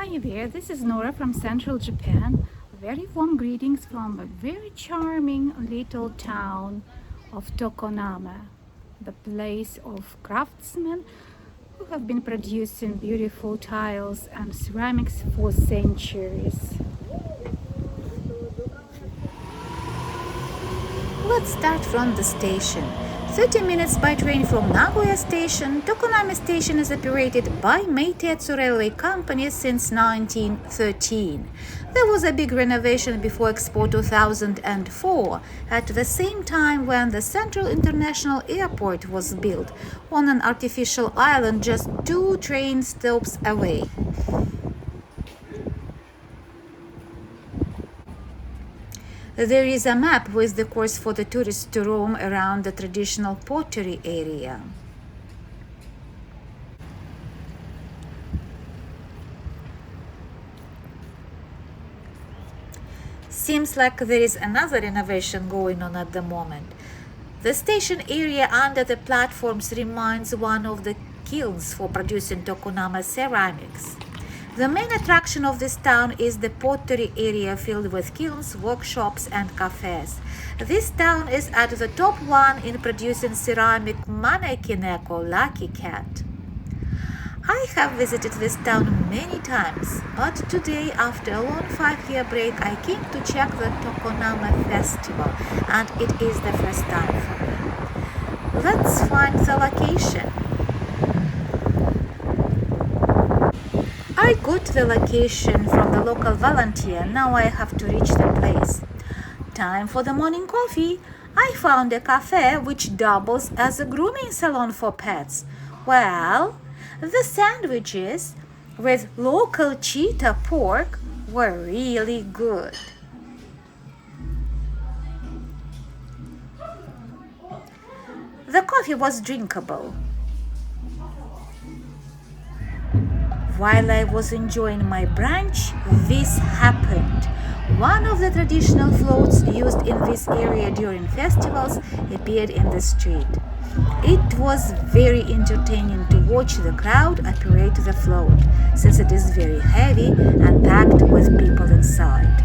Hi there, this is Nora from Central Japan. Very warm greetings from a very charming little town of Tokoname, the place of craftsmen who have been producing beautiful tiles and ceramics for centuries. Let's start from the station. 30 minutes by train from Nagoya Station, Tokoname Station is operated by Meitetsu Railway Company since 1913. There was a big renovation before Expo 2004, at the same time when the Central International Airport was built on an artificial island just 2 train stops away. There is a map with the course for the tourists to roam around the traditional pottery area. Seems like there is another renovation going on at the moment. The station area under the platforms reminds one of the kilns for producing Tokoname ceramics. The main attraction of this town is the pottery area filled with kilns, workshops and cafes. This town is at the top one in producing ceramic maneki-neko, lucky cat. I have visited this town many times, but today, after a long 5-year break, I came to check the Tokoname festival, and it is the first time for me. Let's find the location. I got the location from the local volunteer. Now I have to reach the place. Time for the morning coffee. I found a cafe which doubles as a grooming salon for pets. Well, the sandwiches with local cheetah pork were really good. The coffee was drinkable. While I was enjoying my brunch, this happened. One of the traditional floats used in this area during festivals appeared in the street. It was very entertaining to watch the crowd operate the float, since it is very heavy and packed with people inside.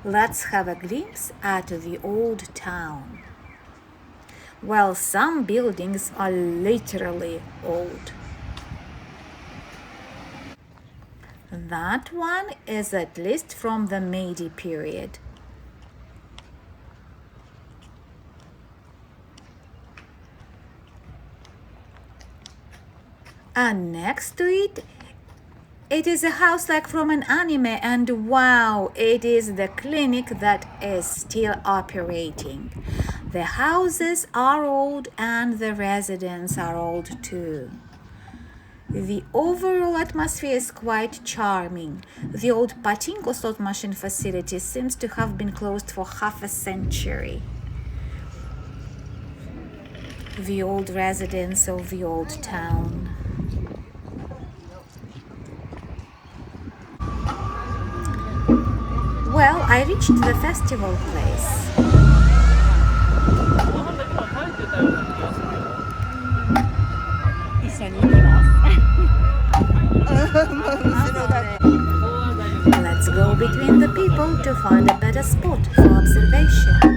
Let's have a glimpse at the old town. Well, some buildings are literally old. That one is at least from the Meiji period. And next to it, it is a house like from an anime, and wow, it is the clinic that is still operating. The houses are old and the residents are old too. The overall atmosphere is quite charming. The old pachinko slot machine facility seems to have been closed for half a century. The old residents of the old town. Well, I reached the festival place. Let's go between the people to find a better spot for observation.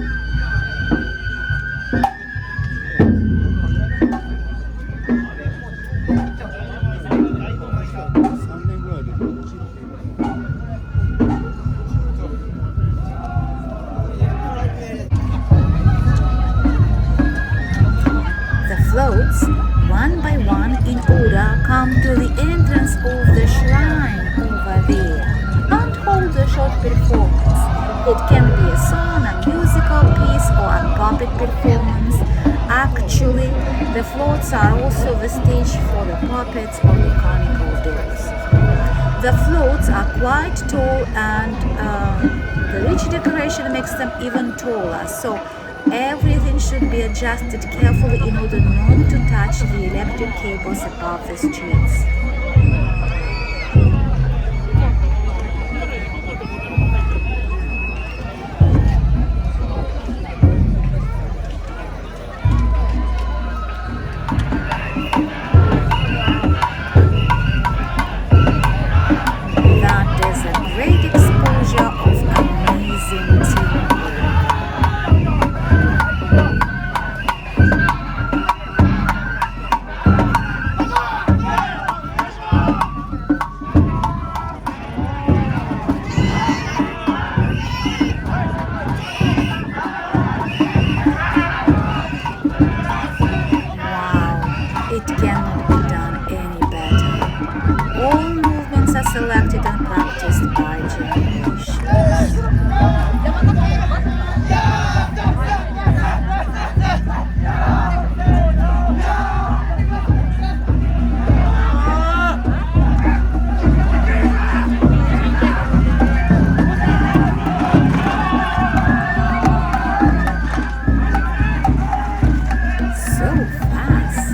Floats, one by one in order, come to the entrance of the shrine over there and hold a short performance. It can be a song, a musical piece, for a puppet performance. Actually, the floats are also the stage for the puppets or mechanical dolls. The floats are quite tall, and the rich decoration makes them even taller, so everything should be adjusted carefully in order not to touch the electric cables above the streets. That is a great exposure of amazing teamwork. Wow, it cannot be done any better. All movements are selected and practiced by generations. So fast.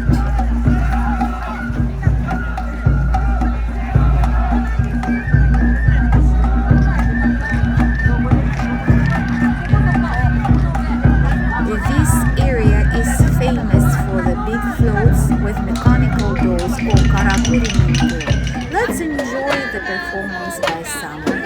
This area is famous for the big floats with mechanical dolls or karakuri dolls. Let's enjoy the performance by some of them.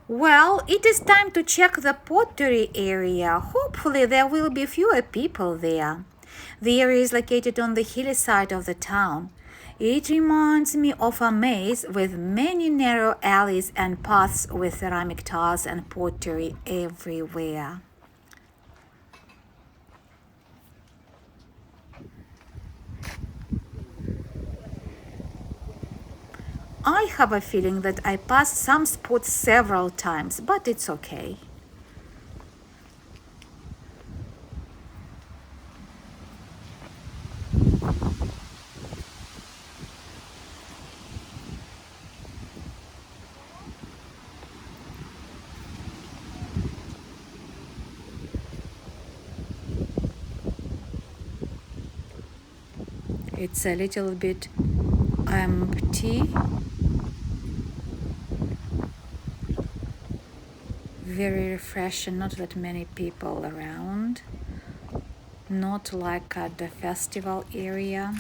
Well, it is time to check the pottery area. Hopefully there will be fewer people there. The area is located on the hilly side of the town. It reminds me of a maze with many narrow alleys and paths with ceramic tiles and pottery everywhere. I have a feeling that I passed some spots several times, but it's okay. It's a little bit empty. Very refreshing, not that many people around. Not like at the festival area.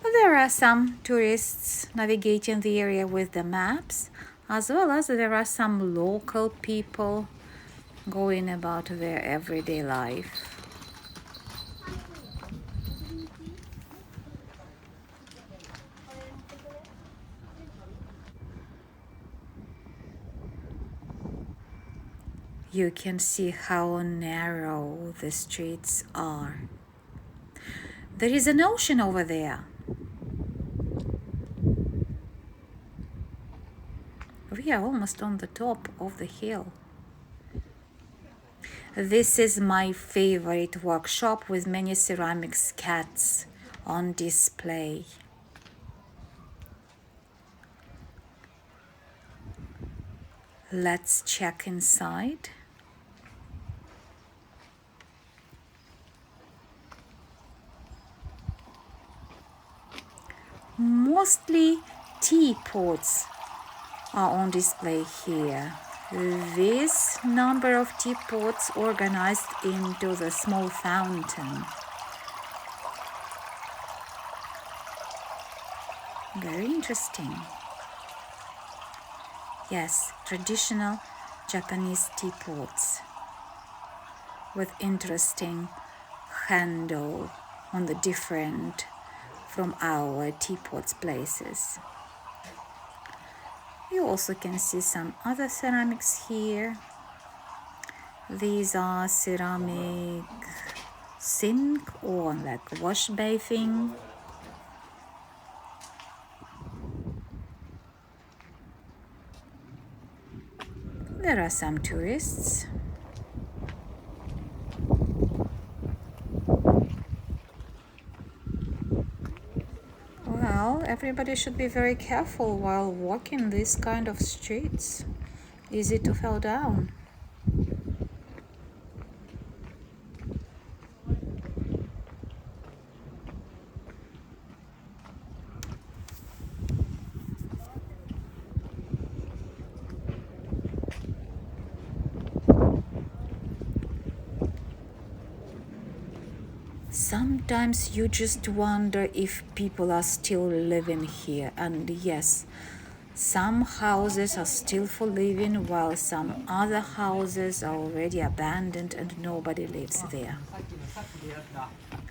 There are some tourists navigating the area with the maps, as well as there are some local people going about their everyday life. You can see how narrow the streets are. There is an ocean over there. We are almost on the top of the hill. This is my favorite workshop with many ceramic scats on display. Let's check inside. Mostly teapots are on display here. This number of teapots organized into the small fountain. Very interesting. Yes, traditional Japanese teapots with interesting handle on the different from our teapots places. You also can see some other ceramics here. These are ceramic sink or like wash bathing. There are some tourists. Well, everybody should be very careful while walking these kind of streets. Easy to fall down. Sometimes you just wonder if people are still living here, and yes, some houses are still for living while some other houses are already abandoned and nobody lives there.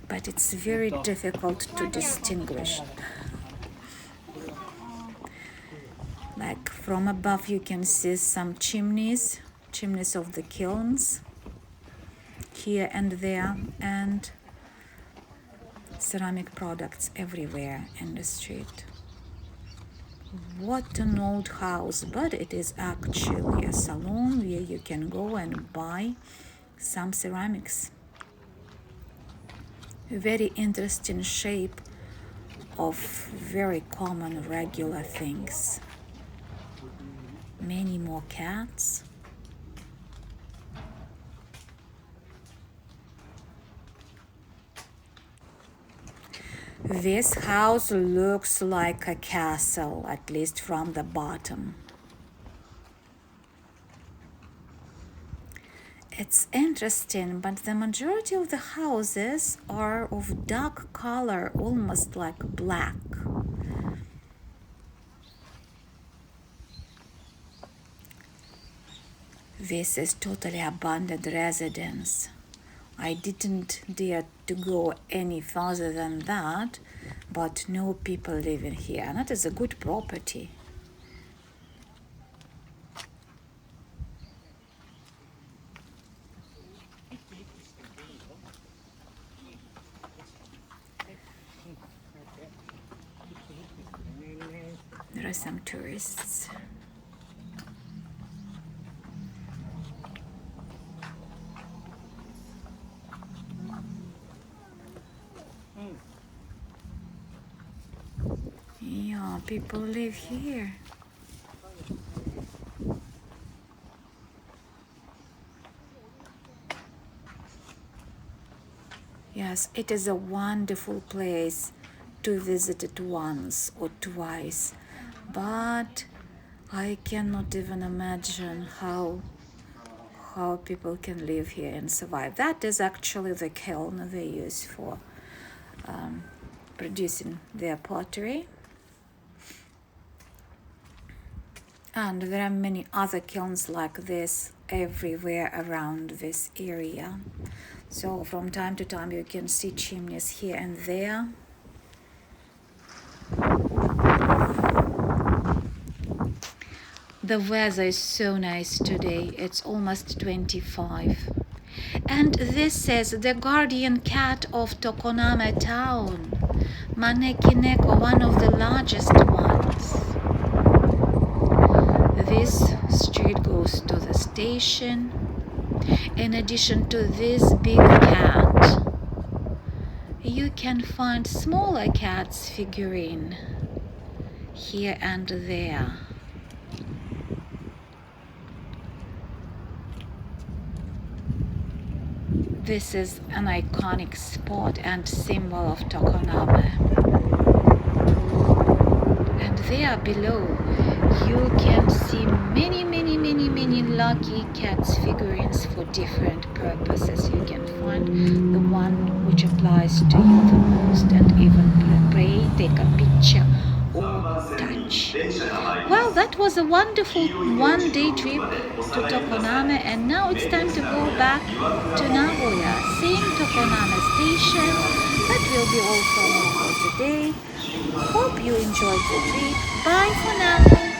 But it's very difficult to distinguish. Like from above you can see some chimneys of the kilns here and there, and ceramic products everywhere in the street. What an old house, but it is actually a salon where you can go and buy some ceramics. A very interesting shape of very common regular things. Many more cats. This house looks like a castle, at least from the bottom. It's interesting, but the majority of the houses are of dark color, almost like black. This is totally abandoned residence. I didn't dare to go any further than that, but no people living here, and that is a good property. There are some tourists. Yeah, people live here. Yes, it is a wonderful place to visit it once or twice, but I cannot even imagine how people can live here and survive. That is actually the kiln they use for producing their pottery. And there are many other kilns like this everywhere around this area. So from time to time you can see chimneys here and there. The weather is so nice today. It's almost 25. And this is the guardian cat of Tokoname town. Maneki Neko, one of the largest ones. This street goes to the station. In addition to this big cat, you can find smaller cats figurine here and there. This is an iconic spot and symbol of Tokoname. And there below, you can see many lucky cats figurines for different purposes. You can find the one which applies to you the most and even play, take a picture or touch. Well, that was a wonderful one-day trip to Tokoname, and now it's time to go back to Nagoya. Same Tokoname station, That will be all from me for today. Hope you enjoyed the trip. Bye for now.